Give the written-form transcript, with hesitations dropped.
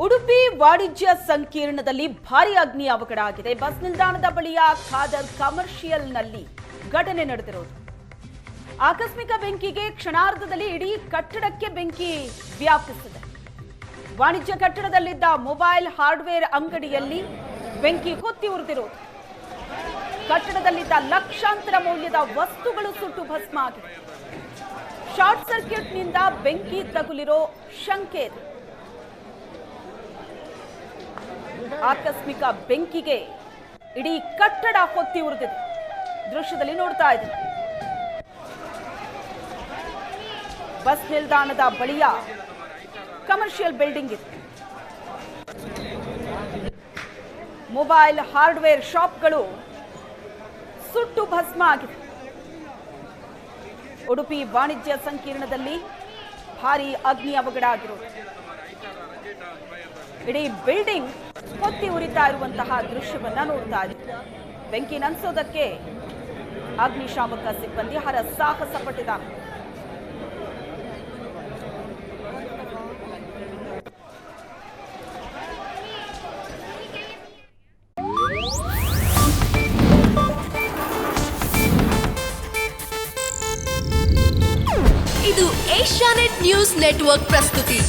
ಉಡುಪಿ ವಾಣಿಜ್ಯ ಸಂಕೀರ್ಣದಲ್ಲಿ ಭಾರೀ ಅಗ್ನಿ ಅವಘಡ ಆಗಿದೆ. ಬಸ್ ನಿಲ್ದಾಣದ ಬಳಿಯ ಖಾದರ್ ಕಮರ್ಷಿಯಲ್ನಲ್ಲಿ ಘಟನೆ ನಡೆದಿರೋದು. ಆಕಸ್ಮಿಕ ಬೆಂಕಿಗೆ ಕ್ಷಣಾರ್ಧದಲ್ಲಿ ಇಡೀ ಕಟ್ಟಡಕ್ಕೆ ಬೆಂಕಿ ವ್ಯಾಪಿಸಿದೆ. ವಾಣಿಜ್ಯ ಕಟ್ಟಡದಲ್ಲಿದ್ದ ಮೊಬೈಲ್ ಹಾರ್ಡ್ವೇರ್ ಅಂಗಡಿಯಲ್ಲಿ ಬೆಂಕಿ ಹೊತ್ತಿ ಉರಿದಿರೋದು. ಕಟ್ಟಡದಲ್ಲಿದ್ದ ಲಕ್ಷಾಂತರ ಮೌಲ್ಯದ ವಸ್ತುಗಳು ಸುಟ್ಟು ಭಸ್ಮ ಆಗಿದೆ. ಶಾರ್ಟ್ ಸರ್ಕ್ಯೂಟ್ನಿಂದ ಬೆಂಕಿ ತಗುಲಿರೋ ಶಂಕೆ ಇದೆ. ಆಕಸ್ಮಿಕ ಬೆಂಕಿಗೆ ಇಡೀ ಕಟ್ಟಡ ಹೊತ್ತಿ ಉರಿದಿದೆ. ದೃಶ್ಯದಲ್ಲಿ ನೋಡ್ತಾ ಇದ್ದೀವಿ. ಬಸ್ ನಿಲ್ದಾಣದ ಬಳಿಯ ಕಮರ್ಷಿಯಲ್ ಬಿಲ್ಡಿಂಗ್ ಇದೆ. ಮೊಬೈಲ್ ಹಾರ್ಡ್ವೇರ್ ಶಾಪ್ಗಳು ಸುಟ್ಟು ಭಸ್ಮ ಆಗಿದೆ. ಉಡುಪಿ ವಾಣಿಜ್ಯ ಸಂಕೀರ್ಣದಲ್ಲಿ ಭಾರೀ ಅಗ್ನಿ ಅವಘಡ ಆಗಿರೋದು. ಇಡೀ ಬಿಲ್ಡಿಂಗ್ ಹೊತ್ತಿ ಉರಿತಾ ಇರುವಂತಹ ದೃಶ್ಯವನ್ನ ನೋಡ್ತಾ ಇದ್ದೀವಿ. ಬೆಂಕಿ ನಂದಿಸೋದಕ್ಕೆ ಅಗ್ನಿಶಾಮಕ ಸಿಬ್ಬಂದಿ ಹರಸಾಹಸ ಪಟ್ಟಿದ್ದಾರೆ. ಇದು ಏಷ್ಯಾನೆಟ್ ನ್ಯೂಸ್ ನೆಟ್ವರ್ಕ್ ಪ್ರಸ್ತುತಿ.